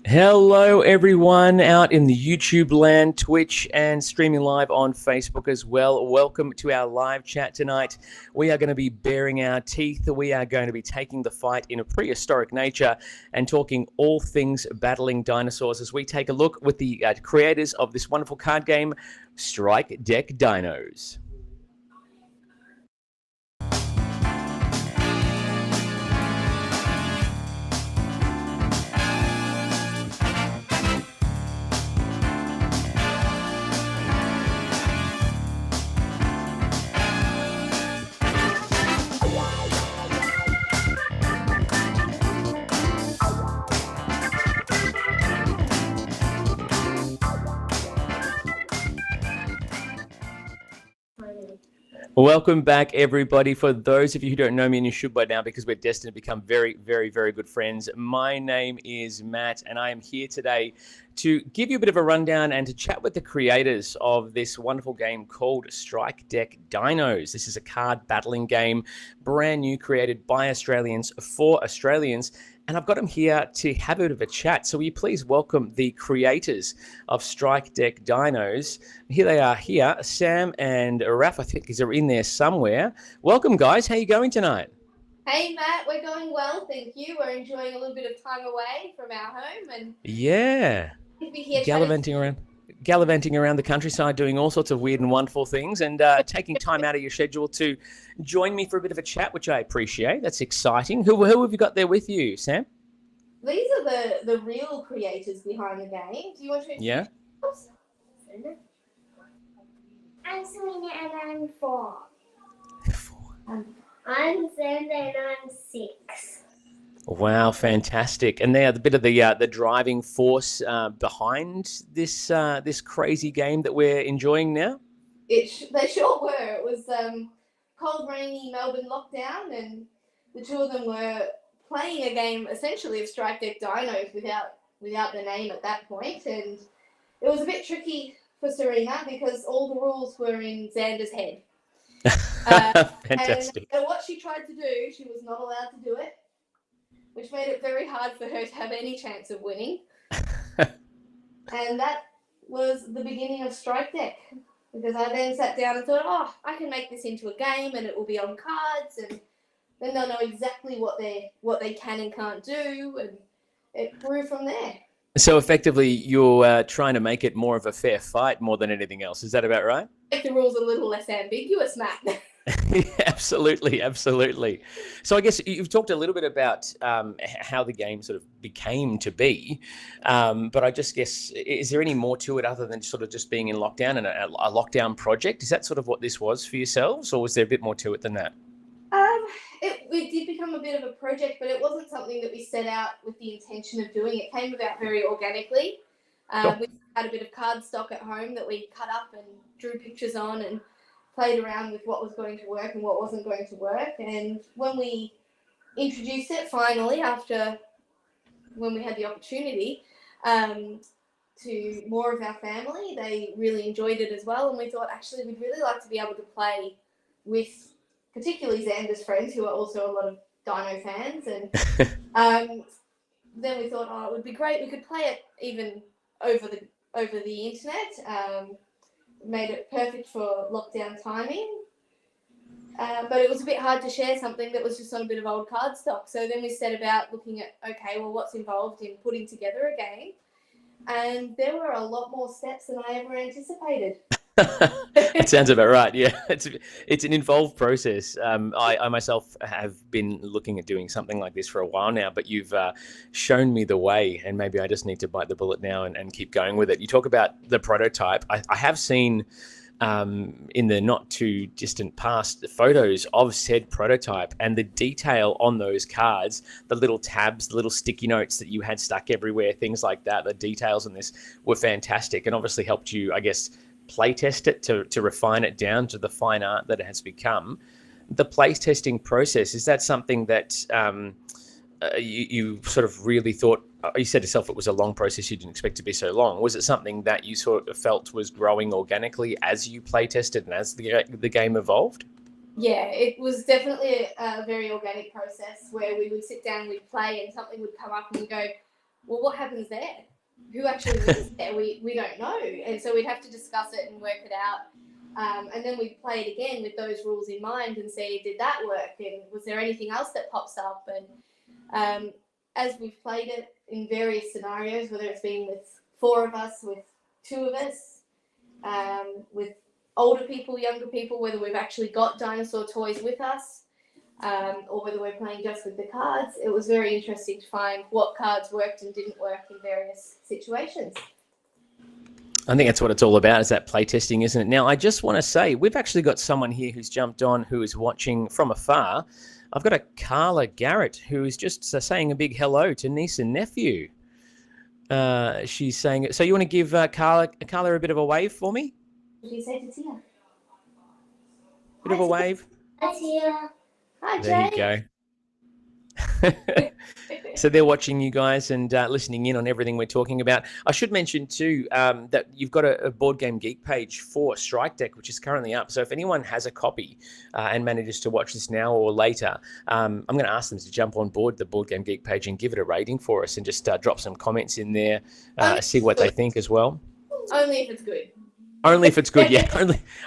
Hello, everyone out in the YouTube land, Twitch, and streaming live on Facebook as well. Welcome to our live chat tonight. We are going to be baring our teeth. We are going to be taking the fight in a prehistoric nature and talking all things battling dinosaurs as we take a look with the creators of this wonderful card game, Strike Deck Dinos. Welcome back, everybody. For those of you who don't know me, and you should by now because we're destined to become very, very, very good friends, my name is Matt, and I am here today to give you a bit of a rundown and to chat with the creators of this wonderful game called Strike Deck Dinos. This is a card battling game, brand new, created by Australians for Australians. And I've got them here to have a bit of a chat. So will you please welcome the creators of Strike Deck Dinos. Here they are here, Sam and Raph, I think is in there somewhere. Welcome, guys. How are you going tonight? Hey, Matt. We're going well, thank you. We're enjoying a little bit of time away from our home. And yeah, to be here gallivanting around the countryside, doing all sorts of weird and wonderful things, and taking time out of your schedule to join me for a bit of a chat, which I appreciate. That's exciting. Who have you got there with you, Sam? These are the real creators behind the game. Do you want to introduce yourselves? I'm Selena and I'm 4. I'm Sandra and I'm 6. Wow, fantastic! And they are the bit of the driving force behind this this crazy game that we're enjoying now. They sure were. It was cold, rainy Melbourne lockdown, and the two of them were playing a game essentially of Strike Deck Dinos without the name at that point, and it was a bit tricky for Serena because all the rules were in Xander's head. Fantastic. And what she tried to do, she was not allowed to do it, which made it very hard for her to have any chance of winning. And that was the beginning of Strike Deck, because I then sat down and thought, I can make this into a game and it will be on cards, and then they'll know exactly what they can and can't do, and it grew from there. So effectively, you're trying to make it more of a fair fight more than anything else. Is that about right? Make the rules a little less ambiguous, Matt. Absolutely, absolutely. So I guess you've talked a little bit about how the game sort of became to be, but I just guess, is there any more to it other than sort of just being in lockdown and a lockdown project? Is that sort of what this was for yourselves, or was there a bit more to it than that? It did become a bit of a project, but it wasn't something that we set out with the intention of doing. It came about very organically. Sure. We had a bit of cardstock at home that we cut up and drew pictures on and played around with what was going to work and what wasn't going to work. And when we introduced it finally, when we had the opportunity to more of our family, they really enjoyed it as well. And we thought, actually, we'd really like to be able to play with particularly Xander's friends, who are also a lot of dino fans. And then we thought, it would be great. We could play it even over the internet. Made it perfect for lockdown timing. But it was a bit hard to share something that was just on a bit of old cardstock. So then we set about looking at, okay, well, what's involved in putting together a game? And there were a lot more steps than I ever anticipated. It sounds about right. Yeah, it's an involved process. I myself have been looking at doing something like this for a while now, but you've shown me the way, and maybe I just need to bite the bullet now and keep going with it. You talk about the prototype. I have seen in the not too distant past the photos of said prototype, and the detail on those cards, the little tabs, the little sticky notes that you had stuck everywhere, things like that. The details on this were fantastic, and obviously helped you, I guess, play test it to refine it down to the fine art that it has become. The play testing process, is that something that you sort of really thought, you said yourself it was a long process, you didn't expect to be so long. Was it something that you sort of felt was growing organically as you play tested and as the game evolved? Yeah, it was definitely a very organic process where we would sit down, we'd play, and something would come up and we'd go, well, what happens there? Who actually lives there? We don't know. And so we'd have to discuss it and work it out. And then we'd play it again with those rules in mind and see, did that work? And was there anything else that pops up? And as we've played it in various scenarios, whether it's been with 4 of us, with 2 of us, with older people, younger people, whether we've actually got dinosaur toys with us, or whether we're playing just with the cards, it was very interesting to find what cards worked and didn't work in various situations. I think that's what it's all about, is that playtesting, isn't it? Now, I just want to say, we've actually got someone here who's jumped on, who is watching from afar. I've got a Carla Garrett, who is just saying a big hello to niece and nephew. She's saying, so you want to give Carla a bit of a wave for me? She said it's here. Bit of a wave. That's here. Hi, Jay. There you go. So they're watching you guys and listening in on everything we're talking about. I should mention too that you've got a Board Game Geek page for Strike Deck, which is currently up. So if anyone has a copy and manages to watch this now or later, I'm going to ask them to jump on board the Board Game Geek page and give it a rating for us, and just drop some comments in there, see what they think as well. Only if it's good. Only if it's good, yeah.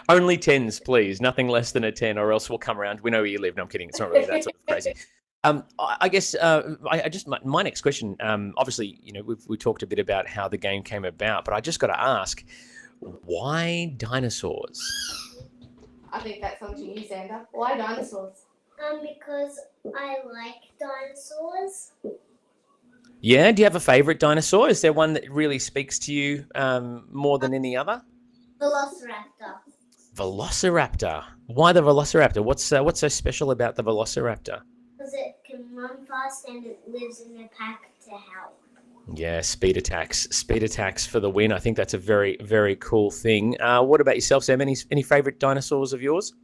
Only 10s, please. Nothing less than a 10, or else we'll come around. We know where you live. No, I'm kidding. It's not really that sort of crazy. I guess my next question. Obviously, you know, we talked a bit about how the game came about, but I just got to ask, why dinosaurs? I think that's on to you, Xander. Why dinosaurs? Because I like dinosaurs. Yeah. Do you have a favorite dinosaur? Is there one that really speaks to you more than any other? Velociraptor. Velociraptor. Why the Velociraptor? What's so special about the Velociraptor? Because it can run fast and it lives in a pack to help. Yeah, speed attacks. Speed attacks for the win. I think that's a very, very cool thing. What about yourself, Sam? Any favorite dinosaurs of yours?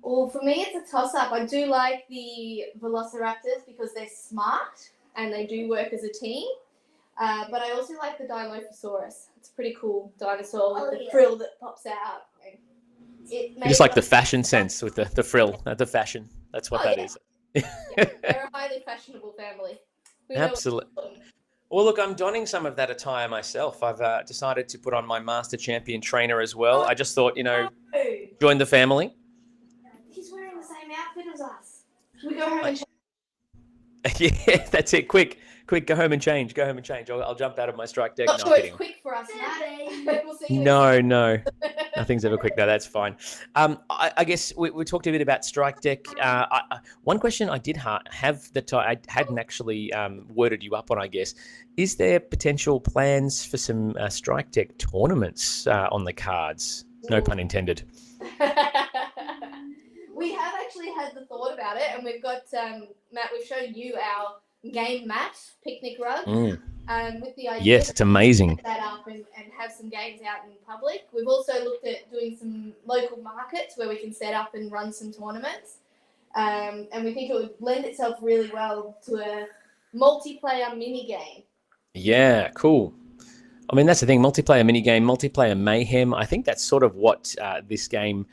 Well, for me, it's a toss-up. I do like the Velociraptors because they're smart and they do work as a team. But I also like the Dilophosaurus. It's a pretty cool dinosaur with the frill that pops out. You just like the fashion sense with the frill, the fashion. That's what is. Yeah, they're a highly fashionable family. Absolutely. Well, look, I'm donning some of that attire myself. I've decided to put on my Master Champion trainer as well. I just thought, join the family. He's wearing the same outfit as us. Should we go home and change? Yeah, that's it. Quick, go home and change. Go home and change. I'll jump out of my Strike Deck. Not sure it's quick for us, Matt. We'll see you no. Nothing's ever quick. No, that's fine. I guess we talked a bit about Strike Deck. One question I did have that I hadn't actually worded you up on, I guess, is there potential plans for some Strike Deck tournaments on the cards? No pun intended. We have actually had the thought about it, and we've got, Matt, we've shown you our game mat, picnic rug, with the idea yes, it's amazing. To set that up and have some games out in public. We've also looked at doing some local markets where we can set up and run some tournaments, and we think it would lend itself really well to a multiplayer mini game. Yeah, cool. I mean, that's the thing, multiplayer mini game, multiplayer mayhem. I think that's sort of what this game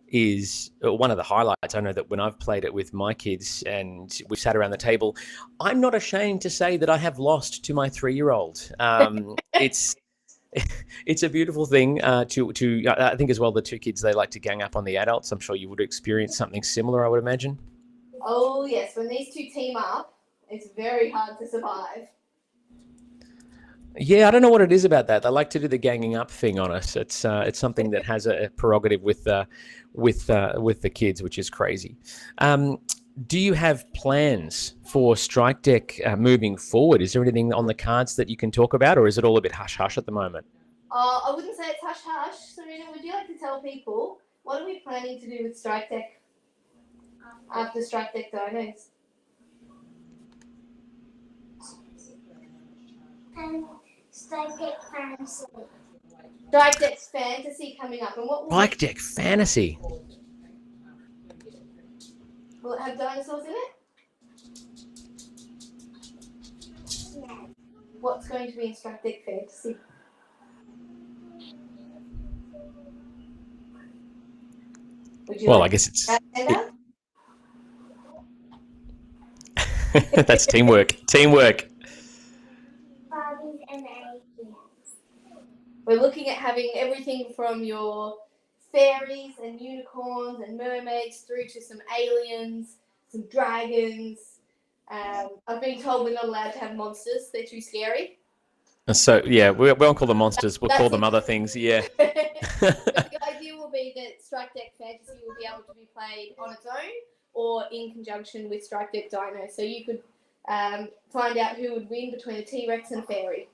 is one of the highlights. I know that when I've played it with my kids and we've sat around the table, I'm not ashamed to say that I have lost to my 3-year-old. It's a beautiful thing to I think as well, the 2 kids, they like to gang up on the adults. I'm sure you would experience something similar, I would imagine. Oh, yes. When these 2 team up, it's very hard to survive. Yeah, I don't know what it is about that. They like to do the ganging up thing on us. It's something that has a prerogative with the kids, which is crazy. Do you have plans for Strike Deck moving forward? Is there anything on the cards that you can talk about, or is it all a bit hush-hush at the moment? I wouldn't say it's hush-hush. Serena, would you like to tell people what are we planning to do with Strike Deck after Strike Deck Dinos? Strike Deck Fantasy. Strike Deck's Fantasy coming up. And what will Strike Deck Fantasy. Will it have dinosaurs in it? Yeah. What's going to be in Strike Deck Fantasy? Well, I guess it's... That's teamwork. Teamwork. We're looking at having everything from your fairies and unicorns and mermaids through to some aliens, some dragons. I've been told we're not allowed to have monsters; they're too scary. So yeah, we won't call them monsters. We'll call That's them other things. Yeah. But the idea will be that Strike Deck Fantasy will be able to be played on its own or in conjunction with Strike Deck Dino. So you could find out who would win between a T-Rex and a fairy.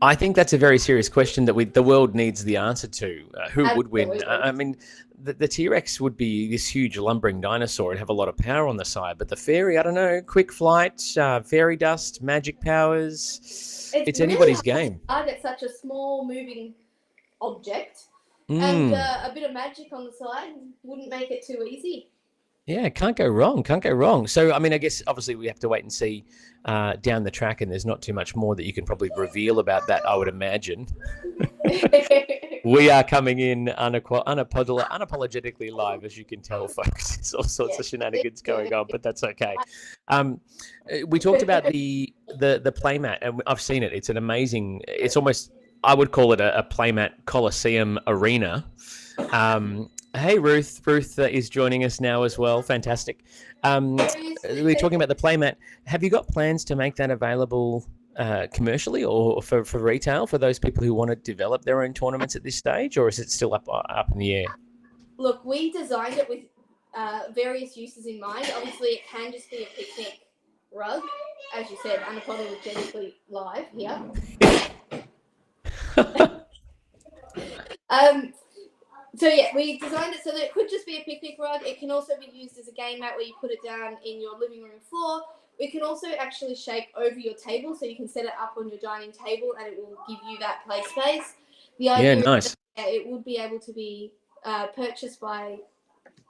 I think that's a very serious question that the world needs the answer to. Who would win? Absolutely. I mean, the T-Rex would be this huge lumbering dinosaur and have a lot of power on the side, but the fairy, I don't know, quick flight, fairy dust, magic powers. It's really anybody's hard game. to target such a small moving object, and a bit of magic on the side wouldn't make it too easy. Yeah, can't go wrong. Can't go wrong. So, I mean, I guess obviously we have to wait and see down the track, and there's not too much more that you can probably reveal about that, I would imagine. We are coming in unapologetically live, as you can tell, folks. There's all sorts of shenanigans going on, but that's okay. We talked about the playmat, and I've seen it. It's an amazing. It's almost, I would call it a playmat Coliseum arena. Hey, Ruth. Ruth is joining us now as well. Fantastic. We're talking about the playmat. Have you got plans to make that available commercially or for retail for those people who want to develop their own tournaments at this stage, or is it still up in the air? Look, we designed it with various uses in mind. Obviously, it can just be a picnic rug, as you said, unapologetically live here. So yeah, we designed it so that it could just be a picnic rug. It can also be used as a game mat where you put it down in your living room floor. It can also actually shape over your table, so you can set it up on your dining table and it will give you that play space. The idea nice. is that it would be able to be purchased by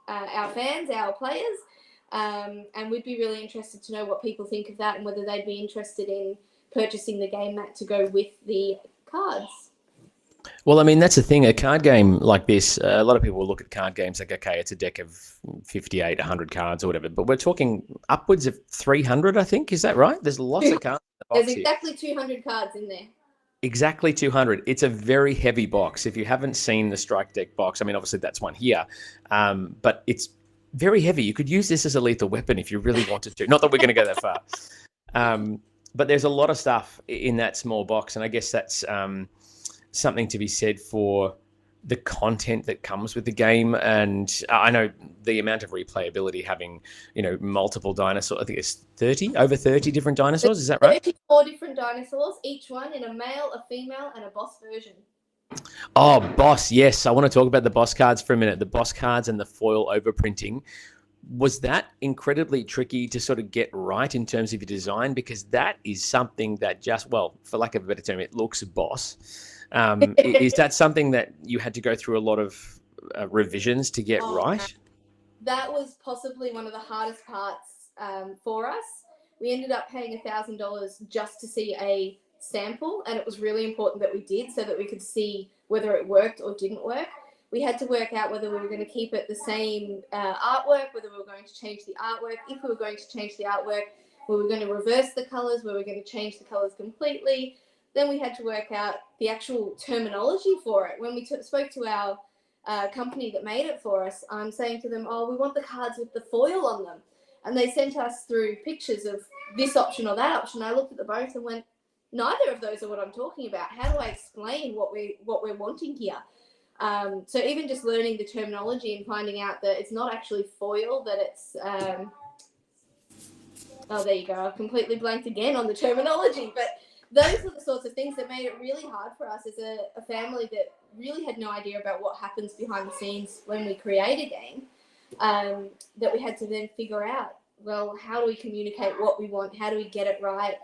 our fans, our players, and we'd be really interested to know what people think of that and whether they'd be interested in purchasing the game mat to go with the cards. Well, I mean, that's the thing. A card game like this, a lot of people will look at card games like, okay, it's a deck of 58, 100 cards or whatever, but we're talking upwards of 300, I think. Is that right? There's lots of cards in the box. There's exactly 200 cards in there. Exactly 200. It's a very heavy box. If you haven't seen the Strike Deck box, I mean, obviously that's one here, but it's very heavy. You could use this as a lethal weapon if you really wanted to. Not that we're going to go that far. But there's a lot of stuff in that small box, and I guess that's something to be said for the content that comes with the game. And I know the amount of replayability, having, multiple dinosaurs. I think it's over 30 different dinosaurs. Is that right? 34 different dinosaurs, each one in a male, a female, and a boss version. Oh, boss. Yes. I want to talk about the boss cards for a minute. The boss cards and the foil overprinting. Was that incredibly tricky to sort of get right in terms of your design? Because that is something that just, well, for lack of a better term, it looks boss. Is that something that you had to go through a lot of revisions to get right? That was possibly one of the hardest parts for us. We ended up paying $1,000 just to see a sample, and it was really important that we did so that we could see whether it worked or didn't work. We had to work out whether we were going to keep it the same artwork, whether we were going to change the artwork. If we were going to change the artwork, we were going to reverse the colors, we were going to change the colors completely. Then we had to work out the actual terminology for it. When we spoke to our company that made it for us, I'm saying to them, we want the cards with the foil on them. And they sent us through pictures of this option or that option. I looked at the both and went, neither of those are what I'm talking about. How do I explain what we're wanting here? So even just learning the terminology and finding out that it's not actually foil, that it's there you go. I've completely blanked again on the terminology, but those are the sorts of things that made it really hard for us as a family that really had no idea about what happens behind the scenes when we create a game, that we had to then figure out, well, how do we communicate what we want? How do we get it right?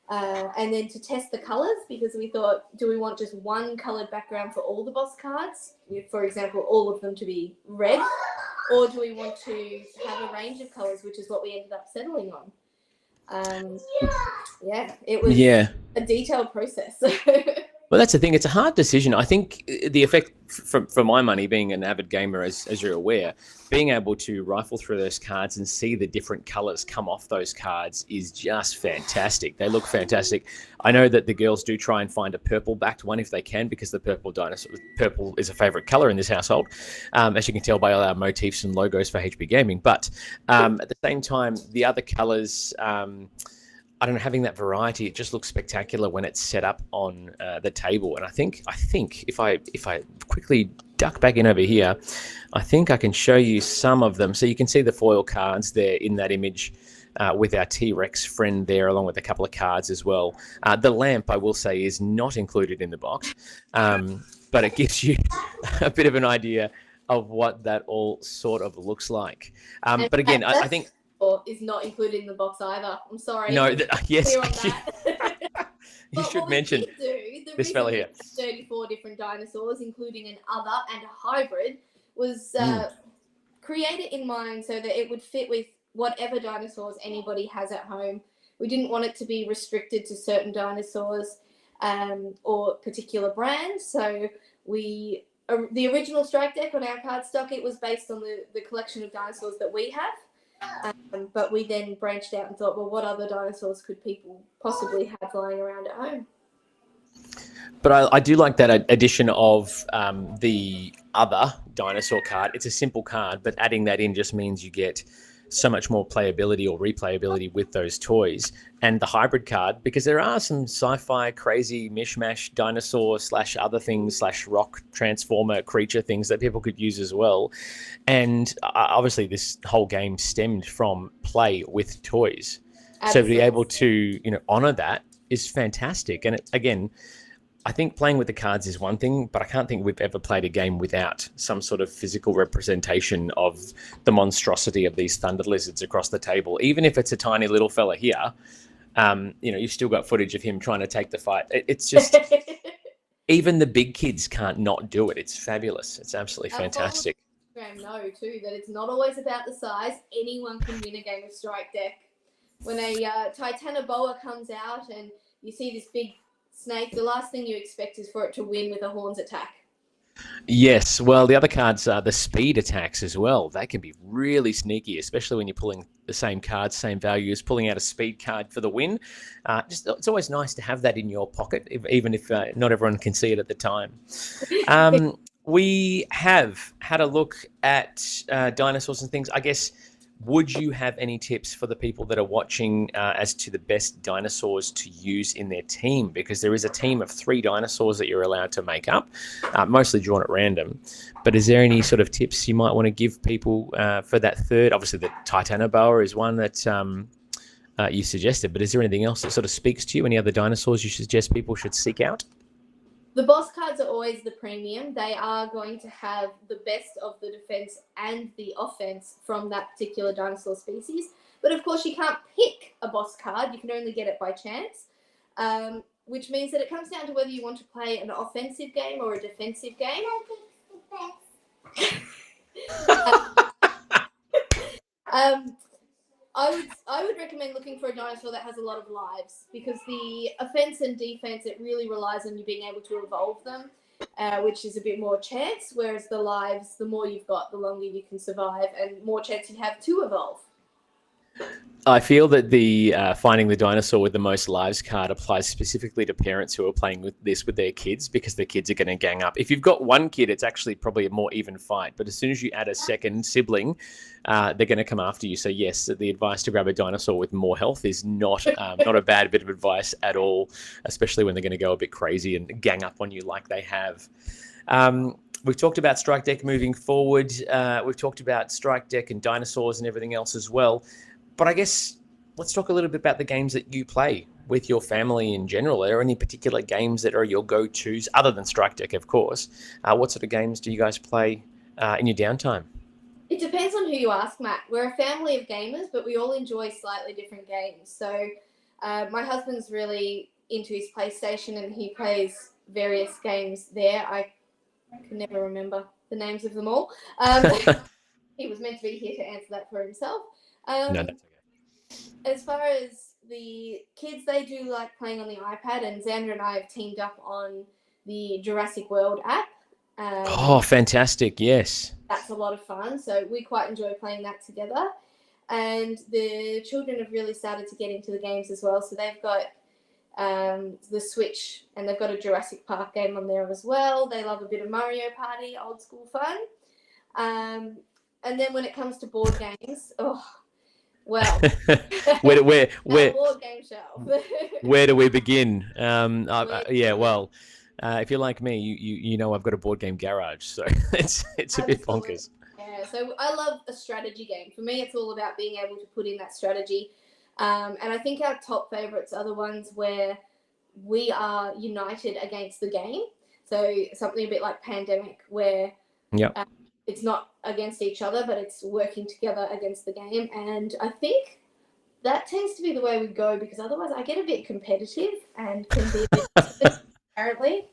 And then to test the colors, because we thought, do we want just one colored background for all the boss cards? For example, all of them to be red, or do we want to have a range of colors, which is what we ended up settling on. It was a detailed process. Well, that's the thing. It's a hard decision. I think the effect, for my money, being an avid gamer, as you're aware, being able to rifle through those cards and see the different colors come off those cards is just fantastic. They look fantastic. I know that the girls do try and find a purple-backed one if they can, because the purple is a favorite color in this household, as you can tell by all our motifs and logos for HB Gaming. But at the same time, the other colors. I don't know, having that variety, it just looks spectacular when it's set up on the table. And I think if I quickly duck back in over here, I think I can show you some of them. So you can see the foil cards there in that image with our T-Rex friend there, along with a couple of cards as well. The lamp, I will say, is not included in the box, but it gives you a bit of an idea of what that all sort of looks like. But again, I think... is not included in the box either. I'm sorry. No, yes. You But should mention this fella here. 34 different dinosaurs, including an other and a hybrid, was created in mind so that it would fit with whatever dinosaurs anybody has at home. We didn't want it to be restricted to certain dinosaurs or particular brands. So the original strike deck on our cardstock, it was based on the collection of dinosaurs that we have. But we then branched out and thought, well, what other dinosaurs could people possibly have lying around at home? But I do like that addition of the other dinosaur card. It's a simple card, but adding that in just means you get so much more playability or replayability with those toys. And the hybrid card, because there are some sci-fi crazy mishmash dinosaur / other things / rock transformer creature things that people could use as well. And obviously this whole game stemmed from play with toys. Absolutely. So to be able to, honor that is fantastic. And again, I think playing with the cards is one thing, but I can't think we've ever played a game without some sort of physical representation of the monstrosity of these thunder lizards across the table. Even if it's a tiny little fella here, you've still got footage of him trying to take the fight. It's just, even the big kids can't not do it. It's fabulous. It's absolutely fantastic. Know too that it's not always about the size. Anyone can win a game of strike deck. When a Titanoboa comes out and you see this big snake, the last thing you expect is for it to win with a horns attack. Yes, well, the other cards are the speed attacks as well. They can be really sneaky, especially when you're pulling the same cards, same values, pulling out a speed card for the win. It's always nice to have that in your pocket, even if not everyone can see it at the time. We have had a look at dinosaurs and things. I guess, would you have any tips for the people that are watching as to the best dinosaurs to use in their team? Because there is a team of 3 dinosaurs that you're allowed to make up, mostly drawn at random. But is there any sort of tips you might want to give people for that third? Obviously, the Titanoboa is one that you suggested, but is there anything else that sort of speaks to you? Any other dinosaurs you suggest people should seek out? The boss cards are always the premium. They are going to have the best of the defense and the offense from that particular dinosaur species. But of course, you can't pick a boss card. You can only get it by chance, which means that it comes down to whether you want to play an offensive game or a defensive game. I would recommend looking for a dinosaur that has a lot of lives, because the offense and defense, it really relies on you being able to evolve them, which is a bit more chance, whereas the lives, the more you've got, the longer you can survive and more chance you have to evolve. I feel that the finding the dinosaur with the most lives card applies specifically to parents who are playing with their kids, because the kids are going to gang up. If you've got one kid, it's actually probably a more even fight. But as soon as you add a second sibling, they're going to come after you. So yes, the advice to grab a dinosaur with more health is not a bad bit of advice at all, especially when they're going to go a bit crazy and gang up on you like they have. We've talked about Strike Deck moving forward. We've talked about Strike Deck and dinosaurs and everything else as well. But I guess let's talk a little bit about the games that you play with your family in general. Are there any particular games that are your go-tos, other than Strike Deck, of course? What sort of games do you guys play in your downtime? It depends on who you ask, Matt. We're a family of gamers, but we all enjoy slightly different games. So my husband's really into his PlayStation, and he plays various games there. I can never remember the names of them all. He was meant to be here to answer that for himself. No, that's okay. As far as the kids, they do like playing on the iPad, and Xander and I have teamed up on the Jurassic World app. Oh, fantastic. Yes. That's a lot of fun. So we quite enjoy playing that together. And the children have really started to get into the games as well. So they've got the Switch, and they've got a Jurassic Park game on there as well. They love a bit of Mario Party, old school fun. And then when it comes to board games, well, where board game shelf. where do we begin? Well, if you're like me, you know I've got a board game garage, so it's a bit bonkers. Yeah, so I love a strategy game. For me, it's all about being able to put in that strategy. And I think our top favourites are the ones where we are united against the game. So something a bit like Pandemic, where it's not against each other, but it's working together against the game. And I think that tends to be the way we go, because otherwise I get a bit competitive and can be a bit apparently.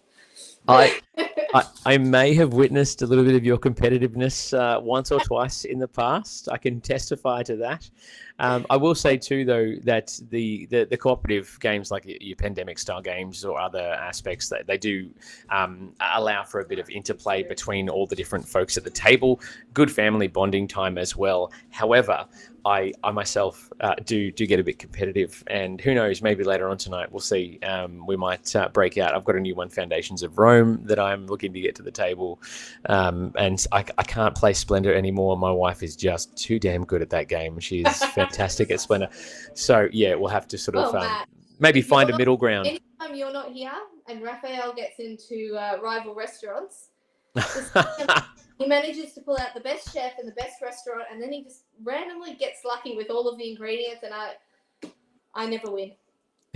I may have witnessed a little bit of your competitiveness once or twice in the past. I can testify to that. I will say too, though, that the cooperative games like your Pandemic style games or other aspects, that they do allow for a bit of interplay between all the different folks at the table. Good family bonding time as well. However, I myself do get a bit competitive, and who knows, maybe later on tonight we'll see. We might break out. I've got a new one, Foundations of Rome, that I'm looking to get to the table, and I can't play Splendor anymore. My wife is just too damn good at that game. She's fantastic at Splendor. So yeah, we'll have to sort of maybe find a middle ground. Anytime you're not here and Raphael gets into rival restaurants, he manages to pull out the best chef and the best restaurant, and then he just randomly gets lucky with all of the ingredients, and I never win.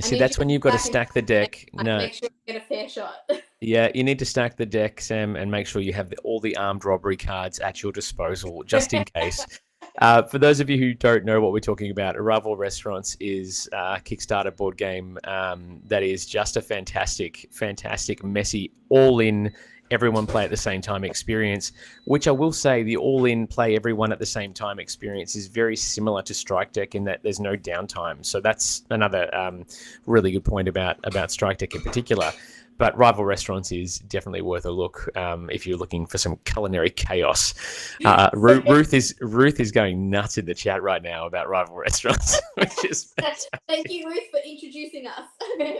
See, that's when you've got to stack the deck. No, make sure you get a fair shot. Yeah, you need to stack the deck, Sam, and make sure you have all the armed robbery cards at your disposal, just in case. For those of you who don't know what we're talking about, Rival Restaurants is a Kickstarter board game that is just a fantastic, messy, all-in, everyone play at the same time experience, which I will say the all-in play everyone at the same time experience is very similar to Strike Deck in that there's no downtime. So that's another really good point about Strike Deck in particular. But Rival Restaurants is definitely worth a look if you're looking for some culinary chaos. Ruth is going nuts in the chat right now about Rival Restaurants, which is fantastic. Thank you, Ruth, for introducing us.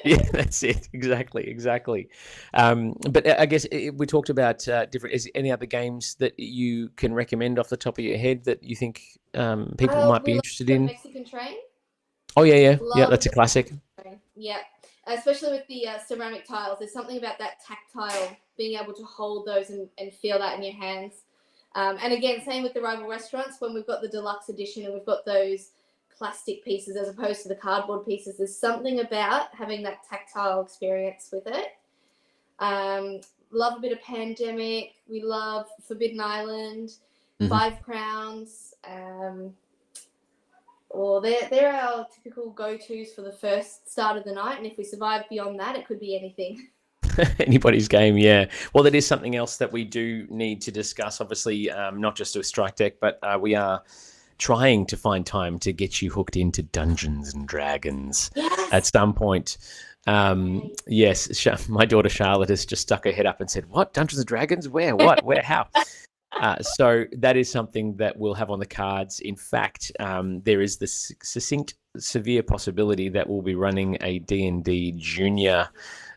Yeah, that's it. Exactly. But I guess we talked about different. Is any other games that you can recommend off the top of your head that you think people might be interested in? Mexican Train. Oh yeah. That's a classic. Yeah. Especially with the ceramic tiles, there's something about that tactile, being able to hold those and feel that in your hands. And again, same with the Rival Restaurants, when we've got the deluxe edition and we've got those plastic pieces as opposed to the cardboard pieces, there's something about having that tactile experience with it. Love a bit of Pandemic. We love Forbidden Island, 5 Crowns. Or they're our typical go-tos for the first start of the night, and if we survive beyond that, it could be anything. Anybody's game, yeah. Well, that is something else that we do need to discuss, obviously, not just with Strike Deck, but we are trying to find time to get you hooked into Dungeons and Dragons at some point. Yes, my daughter Charlotte has just stuck her head up and said, "What? Dungeons and Dragons? Where? What? Where? How?" So that is something that we'll have on the cards. In fact, there is the severe possibility that we'll be running a D&D junior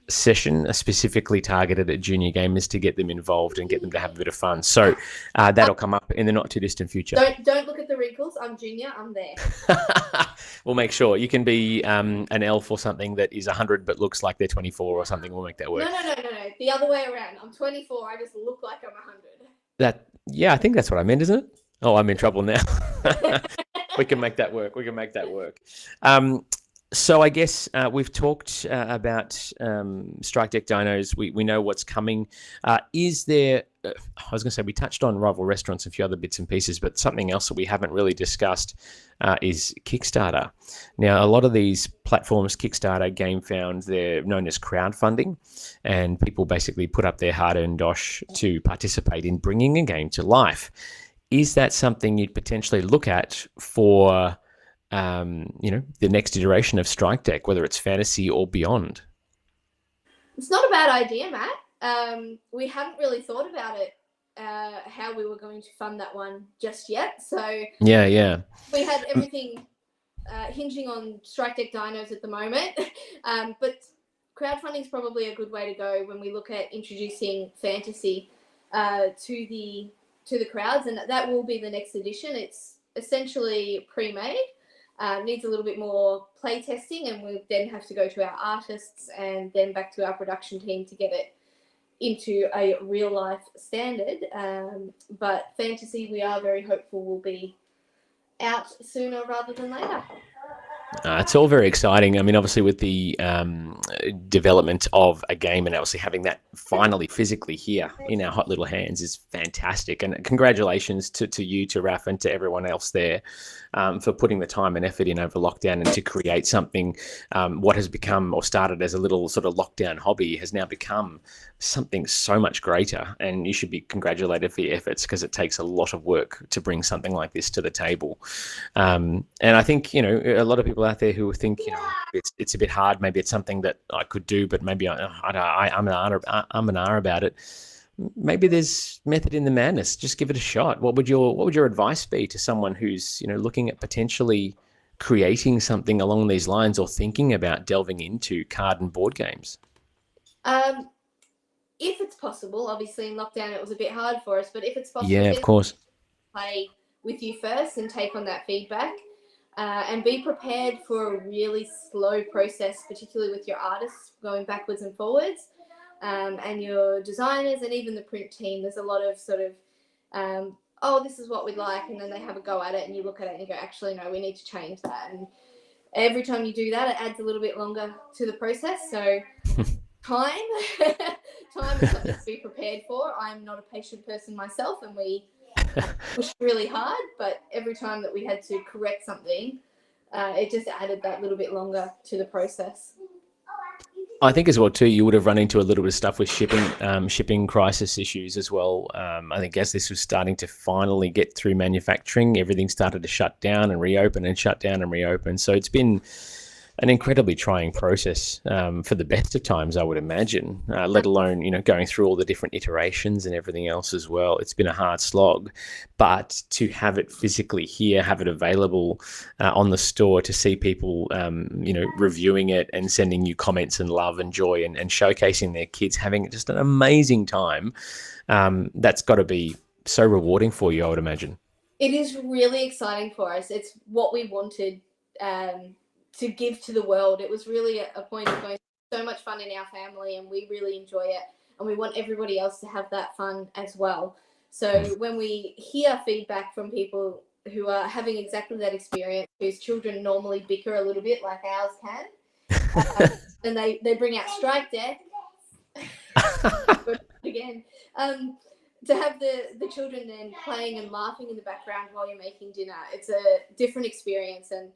session, specifically targeted at junior gamers to get them involved and get them to have a bit of fun. So that'll come up in the not too distant future. Don't look at the wrinkles. I'm junior. I'm there. We'll make sure. You can be an elf or something that is 100 but looks like they're 24 or something. We'll make that work. No. The other way around. I'm 24. I just look like I'm 100. I think that's what I meant, isn't it? Oh, I'm in trouble now. We can make that work. So I guess we've talked about Strike Deck Dinos. We know what's coming. Is there, I was going to say, we touched on Rival Restaurants and a few other bits and pieces, but something else that we haven't really discussed is Kickstarter. Now, a lot of these platforms, Kickstarter, GameFound, they're known as crowdfunding, and people basically put up their hard-earned dosh to participate in bringing a game to life. Is that something you'd potentially look at for the next iteration of Strike Deck, whether it's fantasy or beyond? It's not a bad idea, Matt. We hadn't really thought about it, how we were going to fund that one just yet. So Yeah. we had everything hinging on Strike Deck Dinos at the moment. But crowdfunding is probably a good way to go when we look at introducing fantasy to the crowds, and that will be the next edition. It's essentially pre-made. Needs a little bit more play testing, and we'll then have to go to our artists and then back to our production team to get it into a real life standard. But fantasy, we are very hopeful will be out sooner rather than later. It's all very exciting. I mean, obviously, with the development of a game and obviously having that finally physically here in our hot little hands is fantastic. And congratulations to you, to Raf, and to everyone else there for putting the time and effort in over lockdown and to create something. What has become or started as a little sort of lockdown hobby has now become something so much greater. And you should be congratulated for your efforts, because it takes a lot of work to bring something like this to the table. And I think, a lot of people out there who think, it's a bit hard. Maybe it's something that I could do, but maybe I'm an R about it. Maybe there's method in the madness. Just give it a shot. What would your advice be to someone who's, looking at potentially creating something along these lines, or thinking about delving into card and board games? If it's possible, obviously in lockdown it was a bit hard for us, but if it's possible, yeah, of course, play with you first and take on that feedback, and be prepared for a really slow process, particularly with your artists going backwards and forwards, and your designers and even the print team. There's a lot of sort of, this is what we'd like, and then they have a go at it, and you look at it and you go, actually, no, we need to change that. And every time you do that, it adds a little bit longer to the process. So time is something to be prepared for. I'm not a patient person myself, and we pushed really hard, but every time that we had to correct something, it just added that little bit longer to the process. I think as well too, you would have run into a little bit of stuff with shipping crisis issues as well. I think as this was starting to finally get through manufacturing, everything started to shut down and reopen and shut down and reopen. So it's been an incredibly trying process for the best of times, I would imagine, let alone, going through all the different iterations and everything else as well. It's been a hard slog, but to have it physically here, have it available on the store, to see people, reviewing it and sending you comments and love and joy and showcasing their kids, having just an amazing time, that's got to be so rewarding for you, I would imagine. It is really exciting for us. It's what we wanted to give to the world. It was really a point of going, so much fun in our family, and we really enjoy it, and we want everybody else to have that fun as well. So when we hear feedback from people who are having exactly that experience, whose children normally bicker a little bit like ours can, and they bring out Strike Deck again, to have the children then playing and laughing in the background while you're making dinner, it's a different experience, and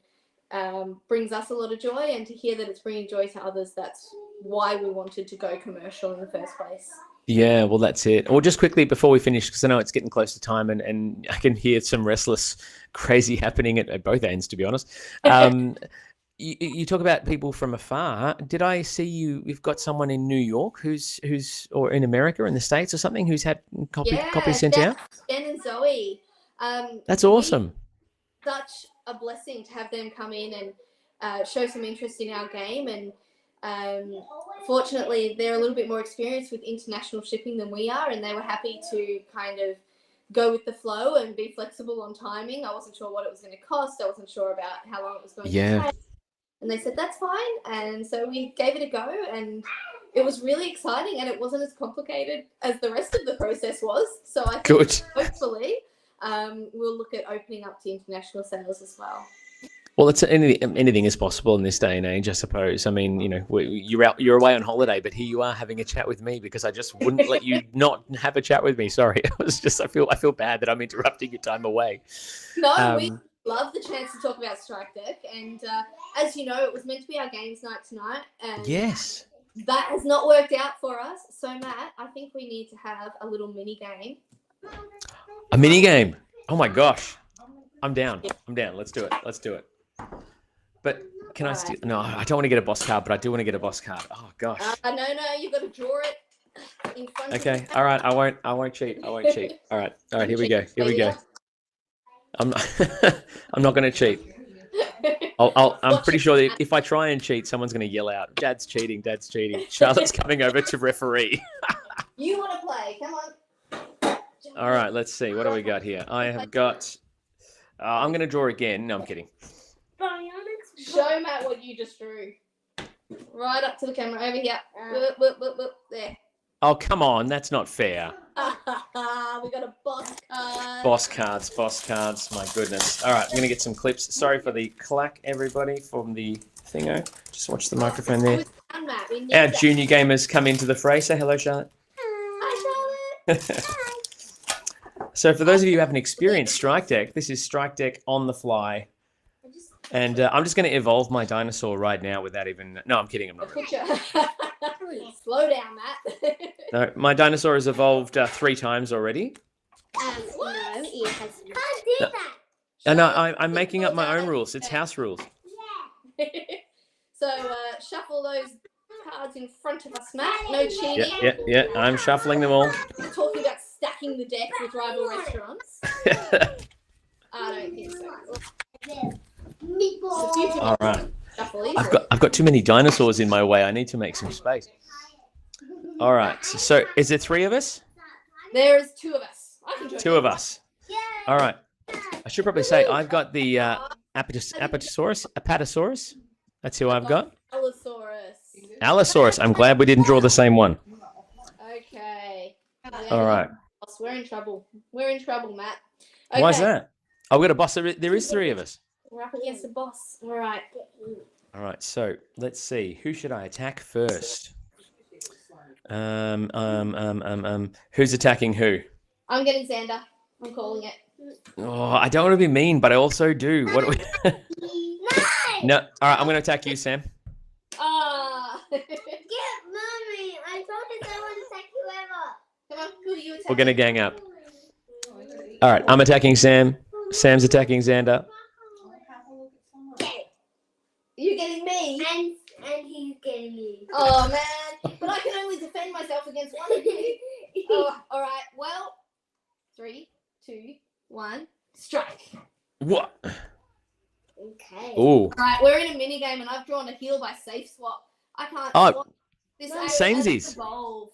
brings us a lot of joy. And to hear that it's bringing joy to others, that's why we wanted to go commercial in the first place. Yeah, well, that's it. Well, just quickly before we finish, because I know it's getting close to time, and I can hear some restless, crazy happening at both ends, to be honest. You talk about people from afar. Did I see you've got someone in New York who's or in America, in the States or something, who's had copies sent out? Ben and Zoe. That's awesome. Such a blessing to have them come in and show some interest in our game, and fortunately they're a little bit more experienced with international shipping than we are, and they were happy to kind of go with the flow and be flexible on timing. I wasn't sure what it was going to cost. I wasn't sure about how long it was going to take, and they said that's fine, and so we gave it a go, and it was really exciting, and it wasn't as complicated as the rest of the process was. So I think hopefully we'll look at opening up to international sales as well. Well, anything is possible in this day and age, I suppose. I mean, you're away on holiday, but here you are having a chat with me, because I just wouldn't let you not have a chat with me. Sorry, I feel bad that I'm interrupting your time away. No, we love the chance to talk about Strike Deck, and as you know, it was meant to be our games night tonight, and yes, that has not worked out for us. So Matt, I think we need to have a little mini game. A mini game? Oh my gosh. I'm down. Let's do it. But can I steal? No, I don't want to get a boss card, but I do want to get a boss card. Oh gosh. No, you've got to draw it in front of Okay. you. All right. I won't cheat. I won't cheat. All right. Here we go. Here we go. I'm not. I'm not going to cheat. I'm pretty sure that if I try and cheat, someone's going to yell out, "Dad's cheating! Dad's cheating!" Charlotte's coming over to referee. You want to play? Come on. All right. Let's see. What do we got here? I have got. I'm going to draw again. No, I'm kidding. Show Matt what you just drew. Right up to the camera. Over here. There. Oh, come on. That's not fair. We got a boss card. Boss cards. My goodness. All right. I'm going to get some clips. Sorry for the clack, everybody, from the thingo. Just watch the microphone there. Our junior gamers come into the fray. Say hello, Charlotte. Hi, Charlotte. So for those of you who haven't experienced Strike Deck, this is Strike Deck on the fly. And I'm just going to evolve my dinosaur right now without even... No, I'm kidding. I'm not. Slow down, Matt. No, my dinosaur has evolved 3 times already. No, it has. Can't do that. And I'm making up my own rules. It's house rules. So shuffle those cards in front of us, Matt. No cheating. Yeah. I'm shuffling them all. We're talking about stacking the deck with rival restaurants. I don't think so. All right. I've got too many dinosaurs in my way. I need to make some space. All right. So is there 3 of us? There's 2 of us. 2 of us. All right. I should probably say I've got the Apatosaurus. That's who I've got. Allosaurus. I'm glad we didn't draw the same one. Okay. All right. We're in trouble. We're in trouble, Matt. Okay. Why's that? Oh, we got a boss. There is 3 of us. We're up against the boss. All right. All right. So let's see. Who should I attack first? Who's attacking who? I'm getting Xander. I'm calling it. Oh, I don't want to be mean, but I also do. What do we? No. All right. I'm going to attack you, Sam. Get mommy. I told you I want to attack whoever. Come on, who are you attacking? We're going to gang up. All right. I'm attacking Sam. Sam's attacking Xander. You're getting me. And he's getting me. Oh, man. But I can only defend myself against one of you. Oh, all right. Well, 3, 2, 1, strike. What? Okay. Ooh. All right, we're in a mini game, and I've drawn a heal by safe swap. I can't. Oh, this samesies. Evolve.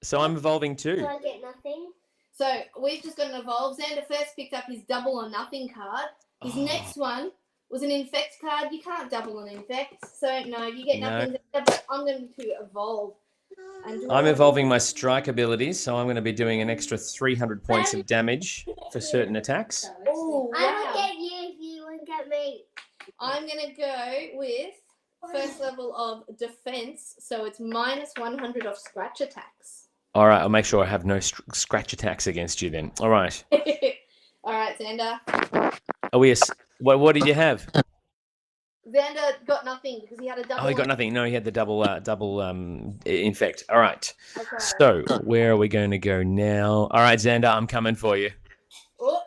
So I'm evolving too. So I get nothing. So we've just got an evolve. Xander first picked up his double or nothing card. His next one was an infect card. You can't double an infect, so no, you get nothing. No. But I'm going to evolve. I'm evolving my strike abilities, so I'm going to be doing an extra 300 points of damage for certain attacks. Oh, wow. I will get you if you won't get me. I'm going to go with first level of defense, so it's minus 100 off scratch attacks. All right, I'll make sure I have no scratch attacks against you then. All right. All right, Xander. Oh, yes. What did you have? Xander got nothing because he had a double. Oh, he got nothing. No, he had the double infect. All right. Okay. So where are we going to go now? All right, Xander, I'm coming for you. Oh,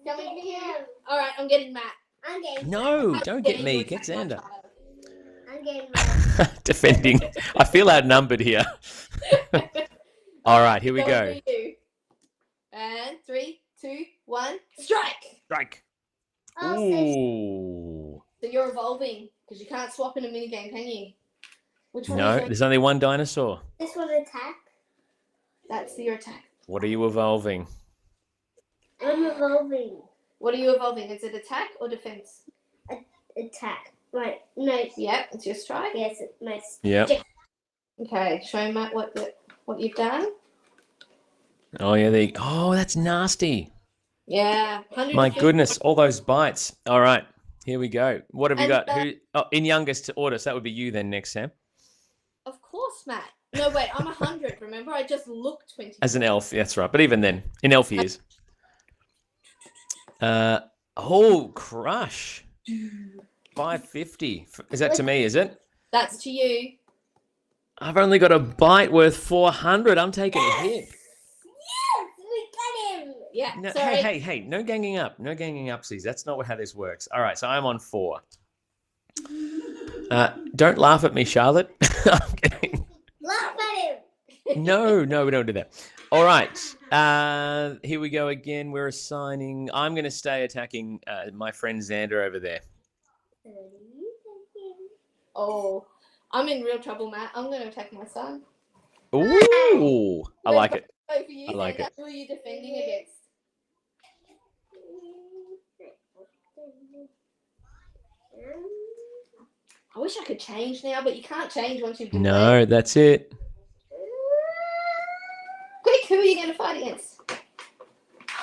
coming for you. All right, I'm getting Matt. I'm getting No, don't get me. Get Xander. I'm getting Matt. Defending. I feel outnumbered here. All right, here we go. And 3, 2, 1, strike. Strike. Oh, Ooh. So you're evolving because you can't swap in a minigame, can you? Which one? No, there's only one dinosaur. This one attack. That's your attack. What are you evolving? I'm evolving. What are you evolving? Is it attack or defense? Attack. Right. No. Yep, it's your strike. Yes, it's my. Yep. Okay, show Matt what you've done. Oh yeah, oh, that's nasty. Yeah. My goodness, all those bites. All right, here we go. What have you got? Who? Oh, in youngest order, so that would be you then next, Sam. Of course, Matt. No, wait, I'm 100. Remember, I just looked 20. As an elf, that's right. But even then, in elf years. Oh, crush. 550. Is that to me? Is it? That's to you. I've only got a bite worth 400. I'm taking a hit. Yes, we got him. Yeah. No, sorry. hey, no ganging up. No ganging upsies. That's not how this works. All right, so I'm on 4. Don't laugh at me, Charlotte. I'm kidding. Laugh at him. No, we don't do that. All right. Here we go again. We're assigning. I'm going to stay attacking my friend Xander over there. 30 seconds. Oh, I'm in real trouble, Matt. I'm going to attack my son. Ooh, I like it. Vote for you, I like Xander. it. Who are you defending against? I wish I could change now, but you can't change once you've declared. No, that's it. Quick, who are you going to fight against?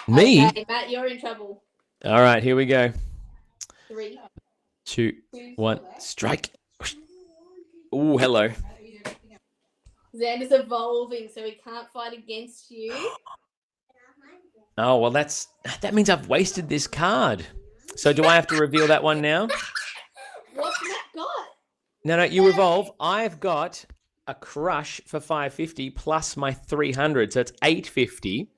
Me? Okay, Matt, you're in trouble. All right, here we go. 3, 2, 2, 1, strike. Ooh, hello. Xander's evolving, so he can't fight against you. Oh, well, that means I've wasted this card. So do I have to reveal that one now? What's Matt got? No, you evolve. I've got a crush for 550 plus my 300, so it's 850.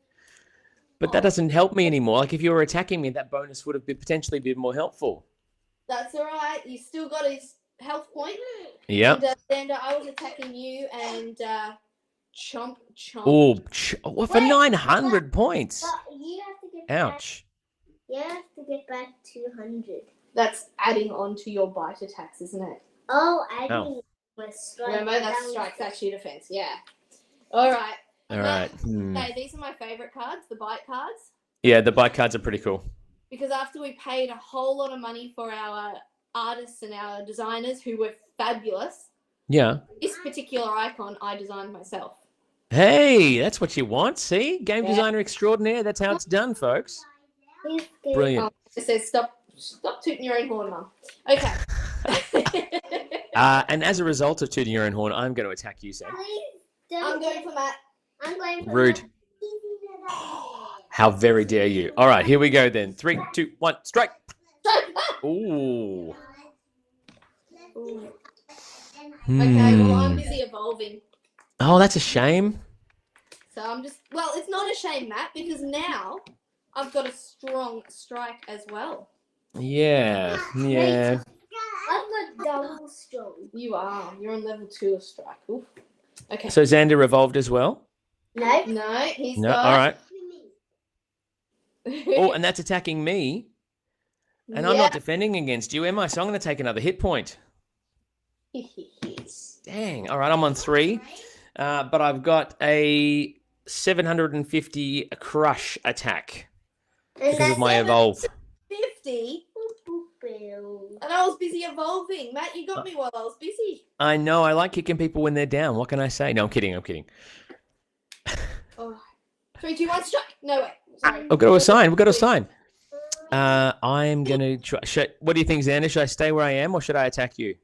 But that doesn't help me anymore. Like if you were attacking me, that bonus would have potentially been more helpful. That's all right. You still got his health point. Yeah. And Xander, I was attacking you and chomp. Oh, what for 900 points? But you have to get Ouch. Back, you have to get back 200. That's adding on to your bite attacks, isn't it? Oh, adding my strike. Remember, that's strike, that's your defense. Yeah. All right. All right. Okay, these are my favorite cards, the bite cards. Yeah, the bite cards are pretty cool. Because after we paid a whole lot of money for our artists and our designers who were fabulous, Yeah. this particular icon I designed myself. Hey, that's what you want. See? Game designer extraordinaire. That's how it's done, folks. Brilliant. It says stop tooting your own horn, Mum. Okay. And as a result of tooting your own horn, I'm going to attack you, Sam. I'm going for Matt. I'm going for Rude. How very dare you. All right, here we go then. 3, 2, 1, strike. Ooh. Okay, well, I'm busy evolving. Oh, that's a shame. So I'm just, well, it's not a shame, Matt, because now I've got a strong strike as well. Yeah. I've got double strong. You are. You're on level 2 of strike. Oof. Okay. So Xander evolved as well? No. No, he's No, got... all right. Oh, and that's attacking me. And I'm not defending against you, am I? So I'm going to take another hit point. Dang. All right, I'm on 3. But I've got a 750 crush attack because of my evolve. 50? And I was busy evolving. Matt, you got me while I was busy. I know. I like kicking people when they're down. What can I say? No, I'm kidding. Oh. 3, 2, 1, strike. No, wait. Sorry. We've got to assign. I'm going to try. What do you think, Xander? Should I stay where I am or should I attack you?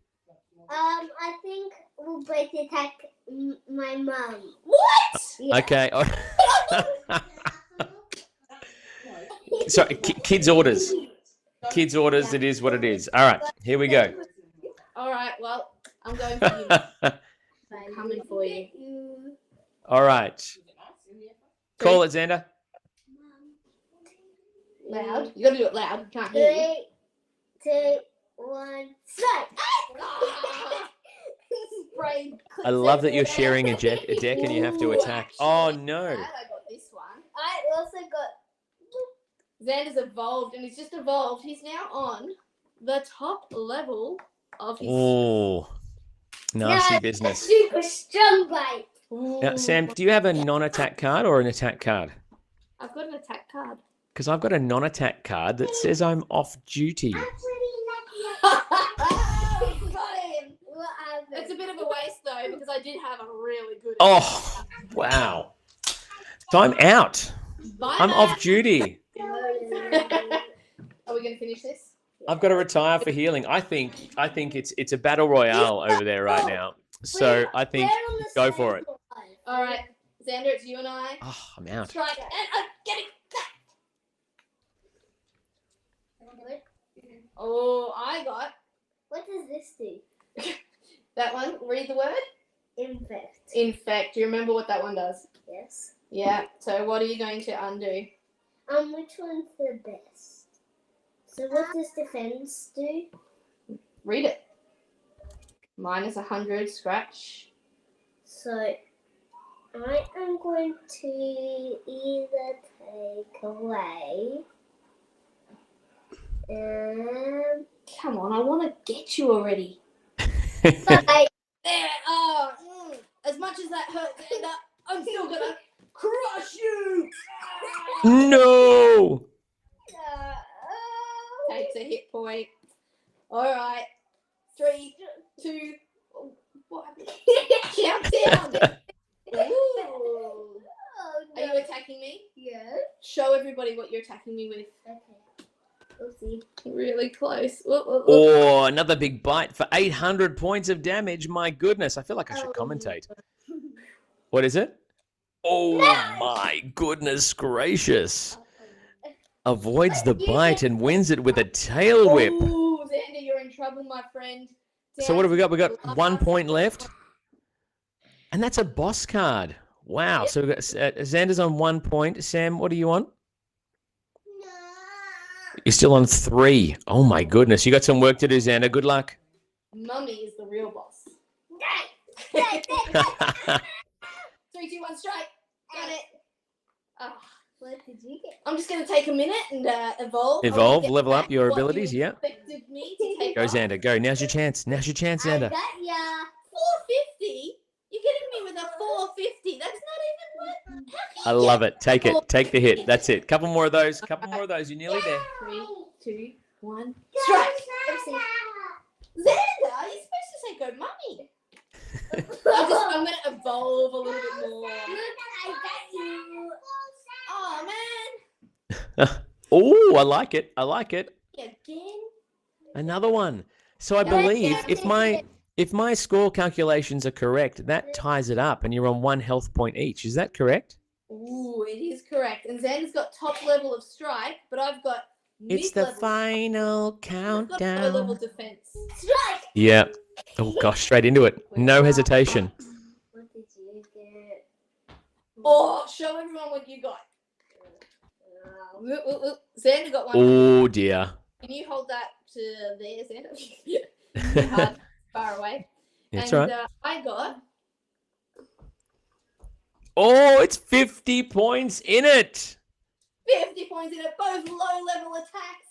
I think we'll both attack my mum. What? Yeah. Okay. Sorry, kids' orders. Kids' orders, it is what it is. All right, here we go. All right, well, I'm going for you. I'm coming for you. All right. Call it, Xander. Loud. You got to do it loud. You can't hear you. 3, 2, 1, strike! I love that you're sharing a deck and you have to attack. Oh, no. I got this one. I also got... Xander's evolved, and he's just evolved. He's now on the top level of his... Oh, nasty business. Super strong bite. Now, Sam, do you have a non-attack card or an attack card? I've got an attack card. Because I've got a non-attack card that says I'm off duty. It's a bit of a waste, though, because I did have a really good... Oh, wow. So I'm out. Bye, I'm Matt. off duty. Are we going to finish this? I've got to retire for healing. I think it's a battle royale over there right now. So I think go for it. All right, Xander, it's you and I. Oh, I'm out. Strike, and I'm getting back. Oh, I got What does this do? that one. Read the word. Infect. Infect. Do you remember what that one does? Yes. Yeah. So what are you going to undo? Which one's the best? So what does defense do? Read it. -100, scratch. So I am going to either take away. Come on, I want to get you already. Bye. There. Oh, as much as that hurt, Xander, I'm still gonna crush you. No. Takes a hit point. All right. 3, 2. What happened? Countdown. Ooh. Are you attacking me? Yeah. Show everybody what you're attacking me with. Okay. We'll see. Really close. Look. Oh, another big bite for 800 points of damage. My goodness. I feel like I should commentate. What is it? Oh, my goodness gracious. Avoids the bite and wins it with a tail whip. Ooh, Xander, you're in trouble, my friend. So what have we got? We got 1 point left. And that's a boss card. Wow. So we've got Xander's on 1 point. Sam, what are you on? You're still on 3. Oh, my goodness. You got some work to do, Xander. Good luck. Mummy is the real boss. 3, 2, 1, strike. Got it. Oh, What did you get? I'm just going to take a minute and evolve. Evolve, Get level back up your what you abilities, yeah. expected me to take Go, off. Xander. Go. Now's your chance. Now's your chance, I Xander. got ya. 450? You're getting me with a 450. That's not even what. I love it. Take it. Take the hit. That's it. Couple more of those. Couple more of those. You're nearly there. 3, 2, 1, strike. Xander, you're supposed to say go mummy. I'm going to evolve a little bit more. I got you. Oh, man. Oh, I like it. I like it. Again? Another one. So I believe if my score calculations are correct, that ties it up and you're on 1 health point each. Is that correct? Ooh, it is correct. And Xander's got top level of strike, but I've got It's the mid-level. final I've got low level countdown. defense. Strike. Yeah. Oh, gosh, straight into it. No hesitation. What did you get? Oh, show everyone what you got. Xander got one. Oh, dear. Can you hold that to there, Xander? Far away. That's and, right. I got Oh, it's 50 points in it. 50 points in it, both low level attacks.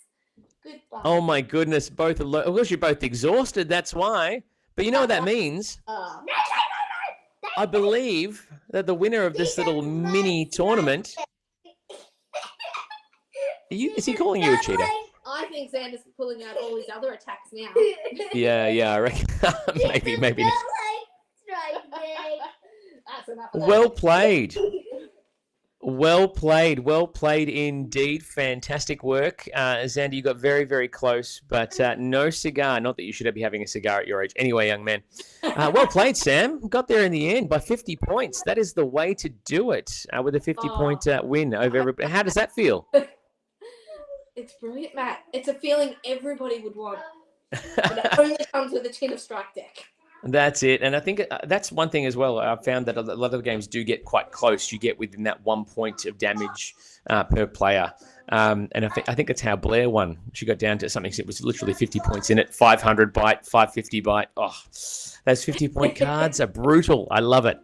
Goodbye. Oh, my goodness. Both are low. Of course, you're both exhausted. That's why. But you know what that means? I believe that the winner of this little mini tournament. Is he calling you a cheater? I think Xander's pulling out all his other attacks now. Yeah, I reckon. maybe. That's enough of that. Well played. Well played indeed. Fantastic work. Xander, you got very, very close, but no cigar. Not that you should be having a cigar at your age. Anyway, young man. Well played, Sam. Got there in the end by 50 points. That is the way to do it with a 50-point win over everybody. How does that feel? It's brilliant, Matt. It's a feeling everybody would want. But it only comes with a tin of strike deck. That's it. And I think that's one thing as well. I've found that a lot of games do get quite close. You get within that 1 point of damage per player. And I think that's how Blair won. She got down to something. It was literally 50 points in it. 500 bite, 550 bite. Oh, those 50-point cards are brutal. I love it.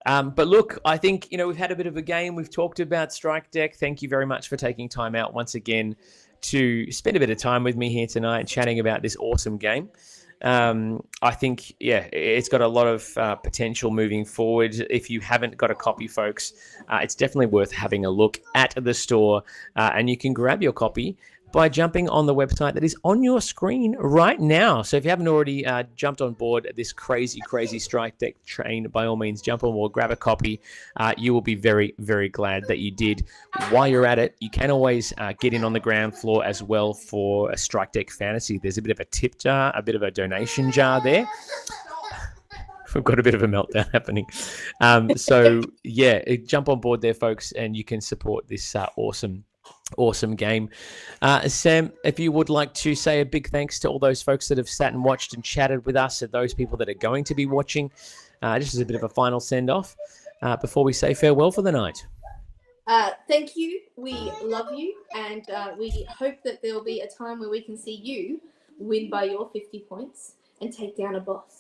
But look, I think, we've had a bit of a game. We've talked about Strike Deck. Thank you very much for taking time out once again to spend a bit of time with me here tonight and chatting about this awesome game. I think, it's got a lot of potential moving forward. If you haven't got a copy, folks, it's definitely worth having a look at the store. And you can grab your copy by jumping on the website that is on your screen right now. So if you haven't already jumped on board this crazy Strike Deck train, by all means, jump on board, grab a copy. You will be very, very glad that you did. While you're at it, you can always get in on the ground floor as well for a Strike Deck Fantasy. There's a bit of a tip jar, a bit of a donation jar there. We've got a bit of a meltdown happening. Jump on board there, folks, and you can support this awesome game. Sam, if you would like to say a big thanks to all those folks that have sat and watched and chatted with us, and those people that are going to be watching, just as a bit of a final send-off before we say farewell for the night. Thank you. We love you, and we hope that there will be a time where we can see you win by your 50 points, and take down a boss.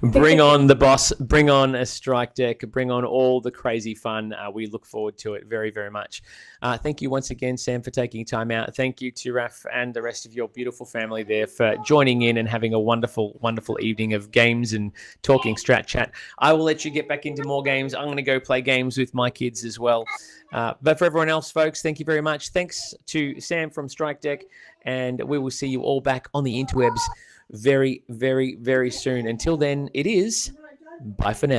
Bring on the boss, bring on a strike deck, bring on all the crazy fun. We look forward to it very, very much. Thank you once again, Sam, for taking time out. Thank you to Raf and the rest of your beautiful family there for joining in and having a wonderful, wonderful evening of games and talking strat chat. I will let you get back into more games. I'm going to go play games with my kids as well. But for everyone else, folks, thank you very much. Thanks to Sam from Strike Deck, and we will see you all back on the interwebs very, very, very soon. Until then, it is bye for now.